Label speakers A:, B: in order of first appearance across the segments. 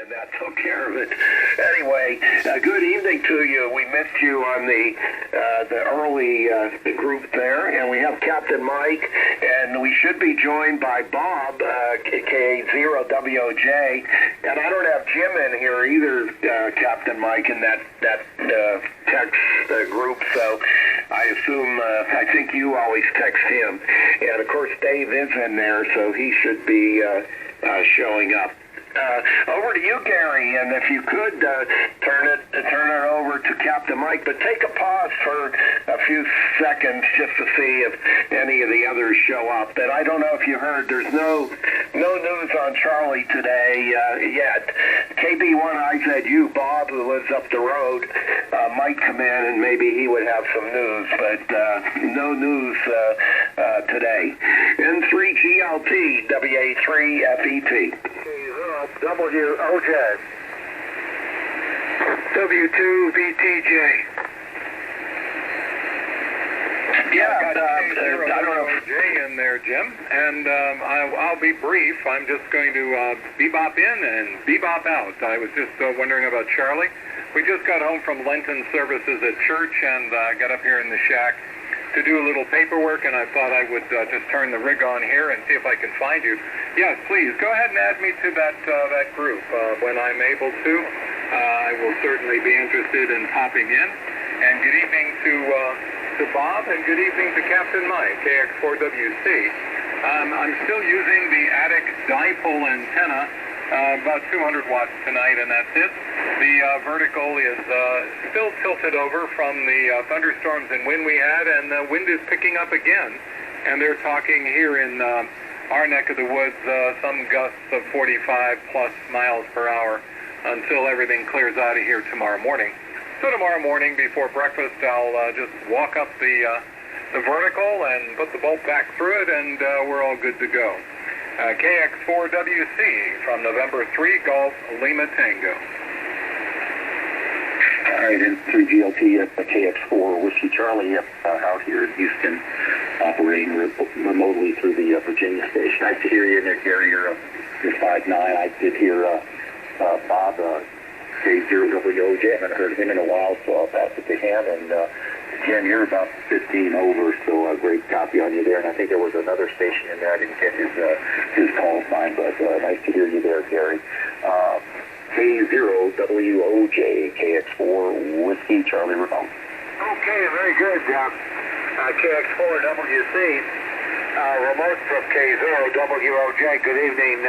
A: and that took care of it. Anyway, good evening to you. We missed you on the early group there, and we have Captain Mike, and we should be joined by Bob, K0WOJ, and I don't have Jim in here either, Captain Mike, in that text group, so I assume, I think you always text him, and of course Dave is in there, so he should be showing up. Over to you, Gary, and if you could turn it over to Captain Mike, but take a pause for a few seconds just to see if any of the others show up. And I don't know if you heard, there's no news on Charlie today yet. KB1IZU, Bob, who lives up the road, might come in and maybe he would have some news, but no news today. N3GLT, WA3FET. WOJ. W2VTJ.
B: Yeah, I don't know. J in there, Jim, and I'll be brief. I'm just going to bebop in and bebop out. I was just wondering about Charlie. We just got home from Lenten services at church and got up here in the shack to do a little paperwork, and I thought I would just turn the rig on here and see if I can find you. Yes, please, go ahead and add me to that group when I'm able to. I will certainly be interested in popping in. And good evening to Bob, and good evening to Captain Mike, KX4WC. I'm still using the attic dipole antenna, about 200 watts tonight, and that's it. The vertical is still tilted over from the thunderstorms and wind we had, and the wind is picking up again. And they're talking here in our neck of the woods, some gusts of 45 plus miles per hour until everything clears out of here tomorrow morning. So tomorrow morning before breakfast, I'll just walk up the vertical and put the bolt back through it, and we're all good to go. KX4WC from November 3, Golf Lima Tango.
C: All right, and 3GLT at KX4 Whiskey Charlie out here in Houston, operating remotely through the Virginia station. Nice to hear you in there, Gary. You're 5'9". I did hear Bob, K0WOJ. I haven't heard him in a while, so I'll pass it to him. And Jim, you're about 15 over, so a great copy on you there. And I think there was another station in there. I didn't get his call sign, but nice to hear you there, Gary. K0WOJ, KX4 Whiskey Charlie remote.
A: Okay, very good. KX4WC, remote from K0WOJ. Good evening,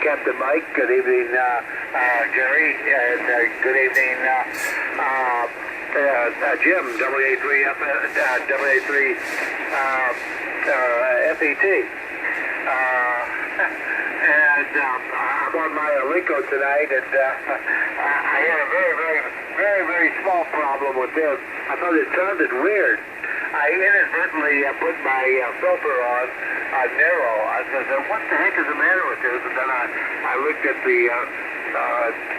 A: Captain Mike. Good evening, Gary. And good evening, Jim, WA3FET. And I'm on my Alico tonight, and I had a very small problem with this. I thought it sounded weird. I inadvertently put my filter on narrow. I said, what the heck is the matter with this? And then I looked at the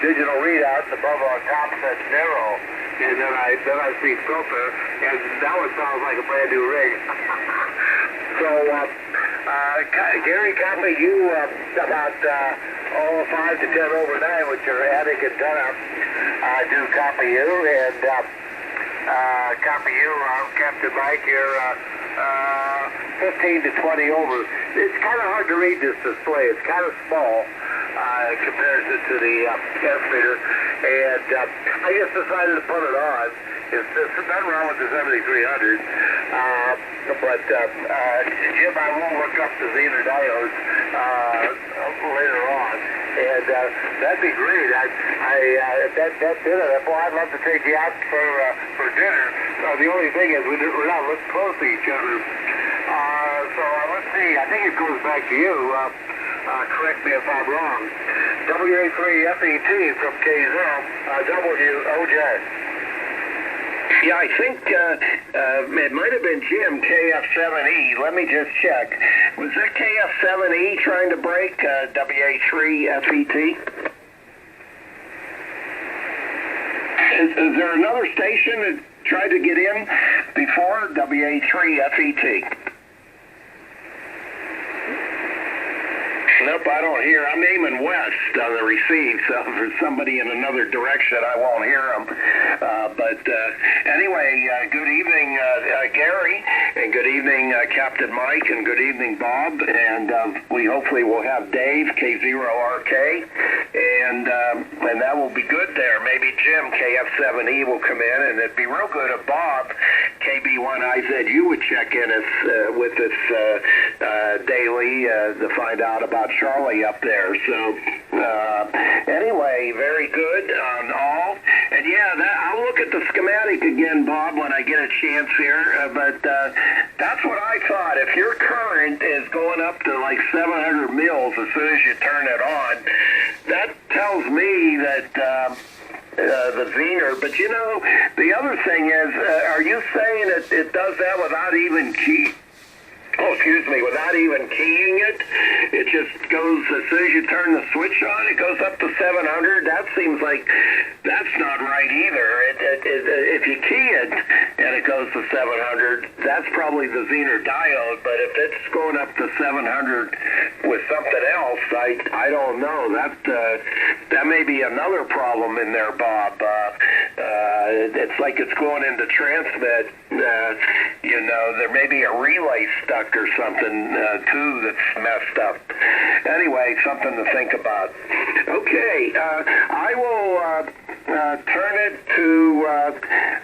A: digital readout above on top said narrow, and then I see filter, and now it sounds like a brand new rig. So, Gary, copy you about 5 to 10 over 9 with your attic antenna. I do copy you, and copy you, Captain Mike, you're 15 to 20 over. It's kind of hard to read this display. It's kind of small compared to the transmitter, and I just decided to put it on. There's nothing wrong with the 7300, but Jim, I will look up the Zener diodes later on, and that'd be great. That dinner, boy, I'd love to take you out for dinner. The only thing is we're not looking close to each other. So let's see. I think it goes back to you. Correct me if I'm wrong. WA3FET from K0WOJ. Yeah, I think it might have been Jim, KF7E. Let me just check. Was that KF7E trying to break WA3FET? Is there another station that tried to get in before WA3FET? Nope, I don't hear. I'm aiming west on the receive, so if there's somebody in another direction, I won't hear them. Anyway, good evening, Gary, and good evening, Captain Mike, and good evening, Bob. And we hopefully will have Dave, K0RK, and that will be good there. Maybe Jim, KF7E, will come in, and it'd be real good if Bob, KB1IZU, would check in with us daily to find out about Charlie up there. So anyway, very good on all. And yeah, I'll look at the schematic again, Bob, when I get a chance here. But that's what I thought. If your current is going up to like 700 mils as soon as you turn it on, that tells me that the Zener. But you know, the other thing is, are you saying it does that without even without even keying it? It just goes, as soon as you turn the switch on, it goes up to 700. That seems like that's not right either. If you key it and it goes to 700, that's probably the Zener diode. But if it's going up to 700 with something else, I don't know. That may be another problem in there, Bob. It's like it's going into transmit. There may be a relay stuck or something too that's messed up. Anyway, something to think about. Okay, I will turn it to,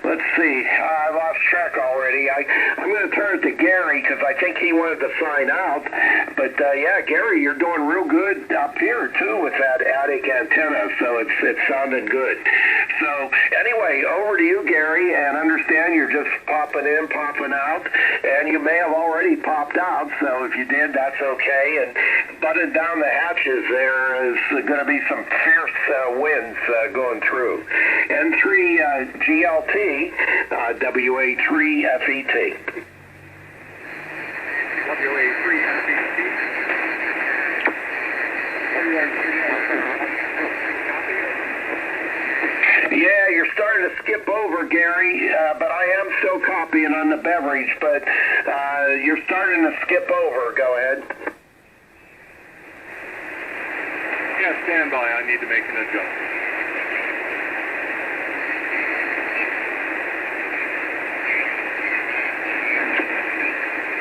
A: let's see, I lost track already. I'm going to turn it to Gary because I think he wanted to sign out. But yeah, Gary, you're doing real good up here too with that attic antenna, so it's sounding good. So anyway, over to you, Gary, and understand you're just popping in, popping out, and you may have already popped out, so if you did, that's okay. And button down the hatches, there is going to be some fierce winds going through. N3 GLT, WA3 FET.
B: WA3 FET.
A: Yeah, you're starting to skip over, Gary, but I am still copying on the beverage, but you're starting to skip over. Go ahead.
B: Yeah, stand by. I need to make an adjustment.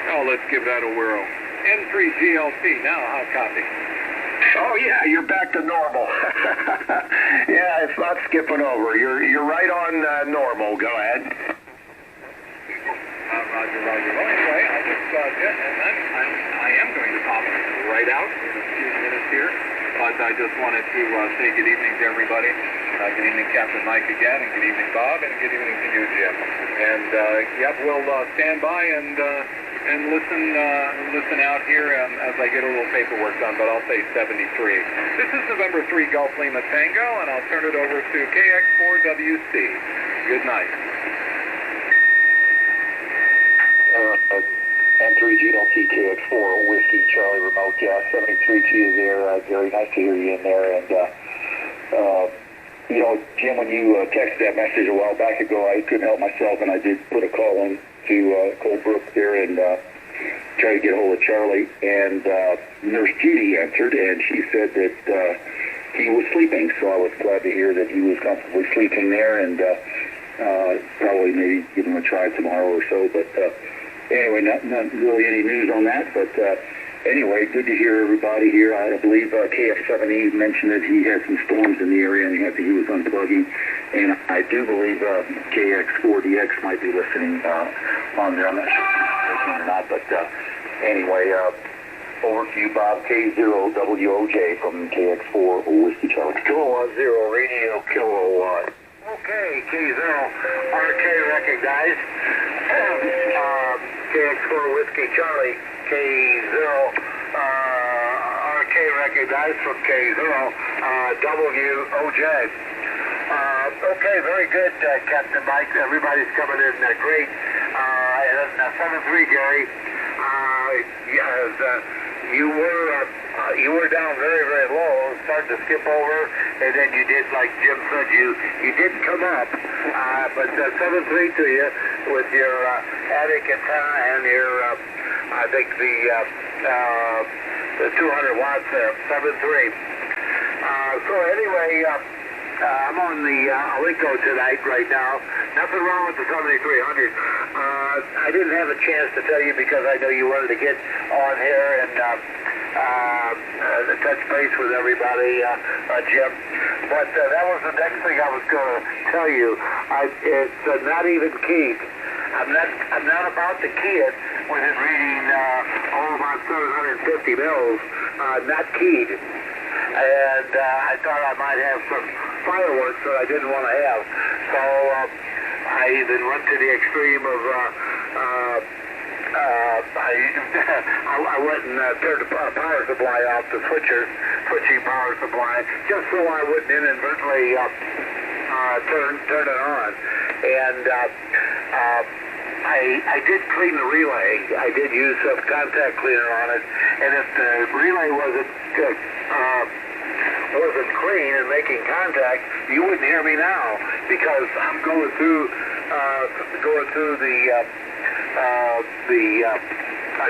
B: Oh, let's give that a whirl. N3 GLT. Now, how copy?
A: Oh yeah, you're back to normal. Yeah, it's not skipping over. You're right on normal. Go ahead.
B: Roger. Well, anyway, I just I am going to pop right out in a few minutes here, but I just wanted to say good evening to everybody. Good evening, Captain Mike again, and good evening, Bob, and good evening to you, Jim. And yep, we'll stand by and listen out here as I get a little paperwork done, but I'll say 73. This is November 3 Gulf Lima Tango, and I'll turn it over to KX4WC. Good night.
C: N3 GLT KX4 Whiskey Charlie Remote, 73 to you there, Gary. Nice to hear you in there. And Jim, when you texted that message a while back ago, I couldn't help myself, and I did put a call in to Colebrook there and try to get a hold of Charlie. And Nurse Judy answered, and she said that he was sleeping. So I was glad to hear that he was comfortably sleeping there, and probably maybe give him a try tomorrow or so. But anyway, not really any news on that. But anyway, good to hear everybody here. I believe KF7E mentioned that he had some storms in the area and he was unplugging. And I do believe KX4DX might be listening on there. I'm not sure if he's listening or not. But anyway, over to you, Bob. K0WOJ from KX4 Whiskey Charlie.
A: Kilowatt 0 radio kilowatt. Okay, K0RK recognized. KX4 Whiskey Charlie. K0 RK recognized from K0 WOJ. Okay, very good, Captain Mike. Everybody's coming in great. And 7-3, Gary. You were down very, very low, starting to skip over, and then you did, like Jim said, you did come up. But 7-3 to you with your attic antenna and your, I think the the 200 watts there, 7.3. So anyway, I'm on the Alico tonight right now. Nothing wrong with the 7300. I didn't have a chance to tell you because I know you wanted to get on here and touch base with everybody, Jim. But that was the next thing I was going to tell you. It's not even keyed. I'm not about to key it with it reading about 750 mils, not keyed. And I thought I might have some fireworks that I didn't want to have. So I even went to the extreme of I went and turned the power supply off, the switching power supply, just so I wouldn't inadvertently turn it on. And I did clean the relay. I did use some contact cleaner on it, and if the relay wasn't clean and making contact, you wouldn't hear me now because I'm going through the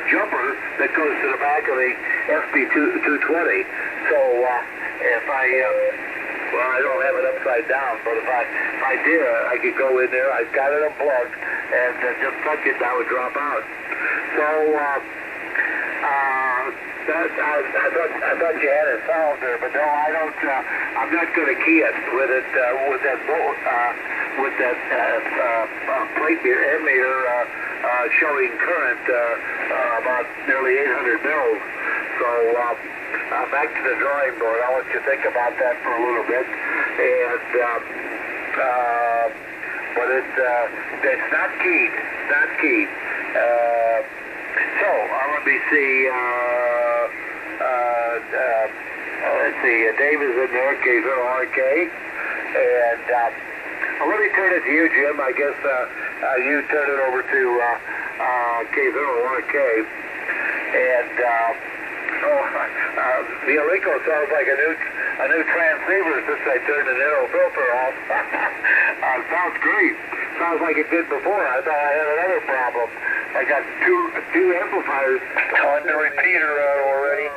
A: jumper that goes to the back of the SB220. So if I don't have it upside down, but if I did, I could go in there. I've got it unplugged, and just touch it, that would drop out. So I thought you had it solved there, but no, I don't. I'm not going to key it with that plate meter showing current about nearly 800 mils. So back to the drawing board. I'll let you think about that for a little bit. And but it's not keyed. It's not keyed. So let me see. Let's see. Dave is in there. K0RK. And let me turn it to you, Jim. I guess you turn it over to K0RK. And the Alico sounds like a new transceiver since I turned the narrow filter off. Sounds great. Sounds like it did before. I thought I had another problem. I got two amplifiers on the repeater already.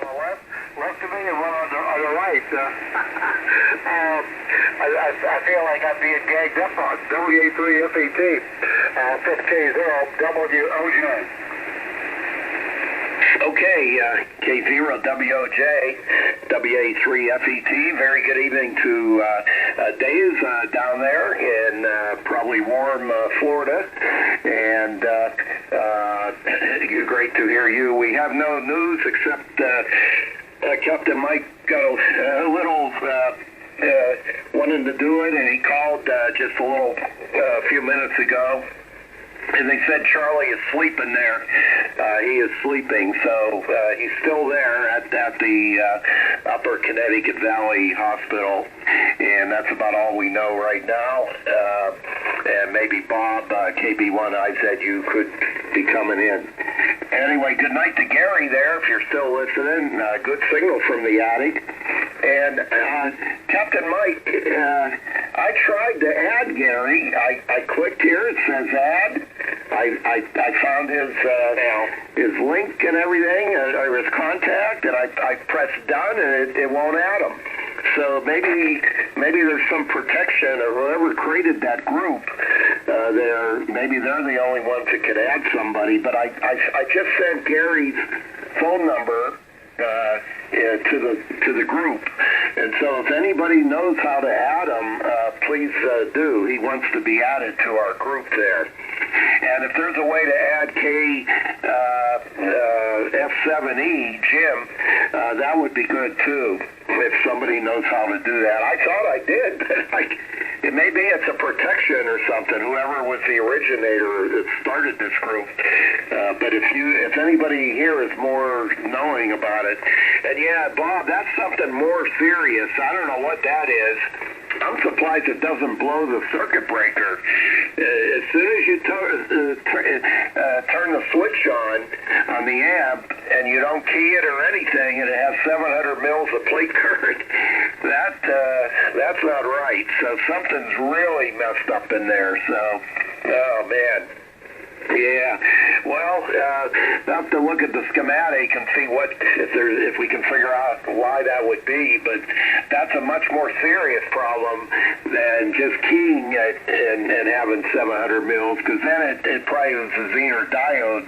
A: Left of me and one on the right. I feel like I'm being gagged up on WA3FET, 5K0WOJ. Okay, K0WOJ, WA3FET. Very good evening to Dave down there in probably warm Florida, and great to hear you. We have no news except Captain Mike got a little wanting to do it, and he called just a few minutes ago. And they said Charlie is sleeping there. He is sleeping, so he's still there at the Upper Connecticut Valley Hospital, and that's about all we know right now. And maybe Bob, KB1IZU, could be coming in. Anyway, good night to Gary there, if you're still listening. Good signal from the attic. And Captain Mike, I tried to add Gary. I clicked here. It says add. I found his link and everything, or his contact, and I pressed done, and it won't add him. So maybe there's some protection, or whoever created that group, maybe they're the only ones that could add somebody. But I just sent Gary's phone number to the group, and so if anybody knows how to add him, please do. He wants to be added to our group there. And if there's a way to add F7E, Jim, that would be good too, if somebody knows how to do that. I thought I did. Maybe it's a protection or something, whoever was the originator that started this group. But if anybody here is more knowing about it. And yeah, Bob, that's something more serious. I don't know what that is. I'm surprised it doesn't blow the circuit breaker. As soon as you turn the switch on the amp, and you don't key it or anything, and it has 700 mils of plate current, that's not right. So something's really messed up in there. So, oh man. Yeah. Well, I'll have to look at the schematic and see if we can figure out why that would be, but that's a much more serious problem than just keying it and having 700 mils, because then it probably is a Zener diode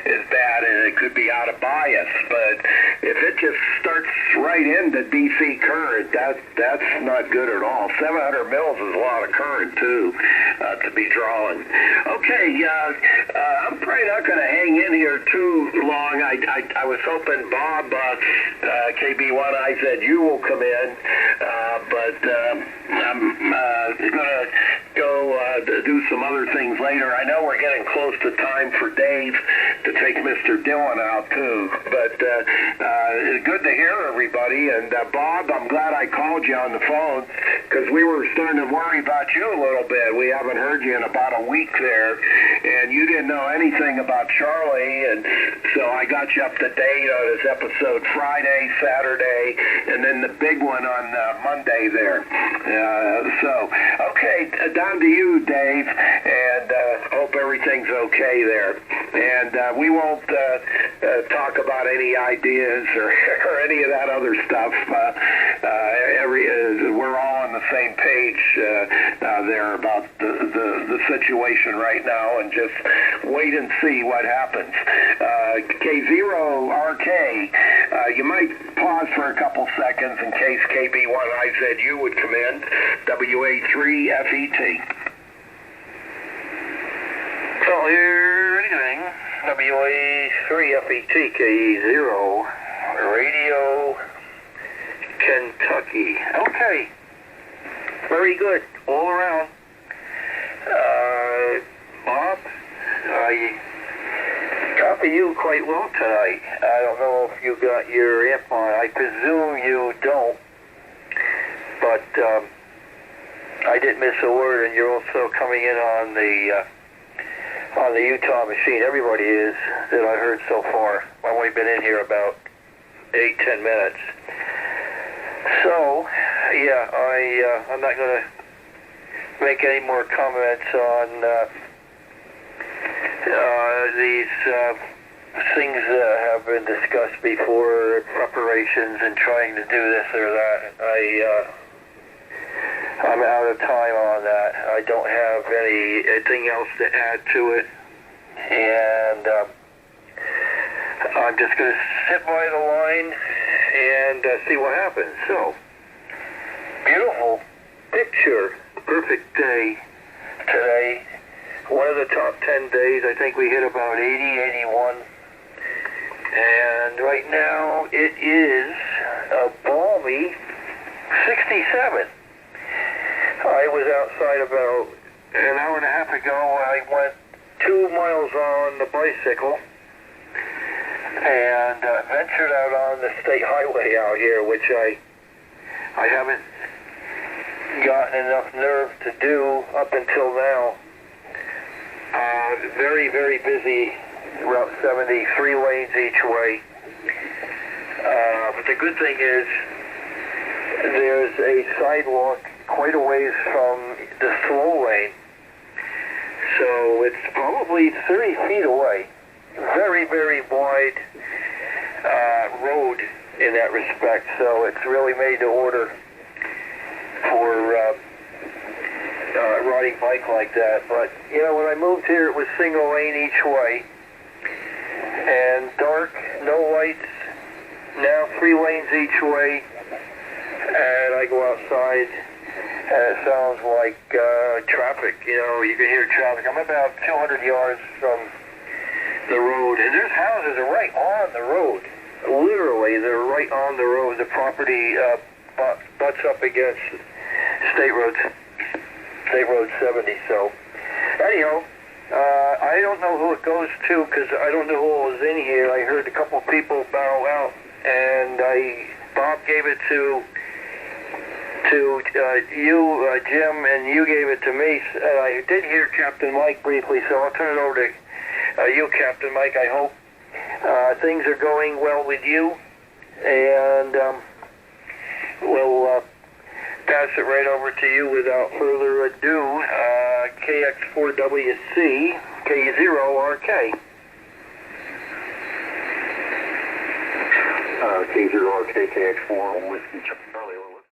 A: is bad and it could be out of bias. But if it just starts right into DC current, that's not good at all. 700 mils is a lot of current too to be drawing. Okay, I'm probably not going to hang in here too long. I was hoping Bob, KB1IZU will come in, but I'm going to go do some other things later. I know we're getting close to time for Dave to take Mr. Dillon out too, but good to hear everybody. And Bob, I'm glad I called you on the phone, because we were starting to worry about you a little bit. We haven't heard you in about a week there, and you didn't know anything about Charlie, and so I got you up to date on his episode Friday, Saturday, and then the big one on Monday there. Okay, down to you, Dave, and hope everything's okay there. And we won't talk about any ideas or any of that other stuff. We're all on the same page there about the situation right now, and just wait and see what happens. K0RK, you might pause for a couple seconds in case KB1IZU would come in. WA3FET.
D: So here anything, WA3FET, K0, Radio, Kentucky. Okay, very good, all around. Bob, I copy you quite well tonight. I don't know if you got your amp on. I presume you don't, but I didn't miss a word, and you're also coming in on the Utah machine. Everybody is that I heard so far. I've only been in here about 8-10 minutes. So, yeah, I'm not going to make any more comments on these things that have been discussed before, preparations and trying to do this or that. I'm out of time on that. I don't have anything else to add to it, and I'm just going to sit by the line and see what happens. So, beautiful picture, perfect day today. One of the top 10 days. I think we hit about 80, 81. And right now it is a balmy 67. I was outside about an hour and a half ago. I went 2 miles on the bicycle and ventured out on the state highway out here, which I haven't gotten enough nerve to do up until now. Very, very busy, Route 70, 3 lanes each way. But the good thing is there's a sidewalk quite a ways from the slow lane. So it's probably 30 feet away. Very, very wide road in that respect. So it's really made to order for riding bike like that. But, you know, when I moved here, it was single lane each way. And dark, no lights. Now 3 lanes each way. And I go outside, and it sounds like traffic. You know, you can hear traffic. I'm about 200 yards from the road, and there's houses right on the road. Literally, they're right on the road. The property butts up against State Road 70. So, anyhow, I don't know who it goes to, because I don't know who was in here. I heard a couple people bow out, and Bob gave it to you, Jim, and you gave it to me. I did hear Captain Mike briefly, so I'll turn it over to you, Captain Mike. I hope things are going well with you, and we'll pass it right over to you without further ado. KX4WC, K0RK.
C: K0RK, KX4, Whiskey Charlie.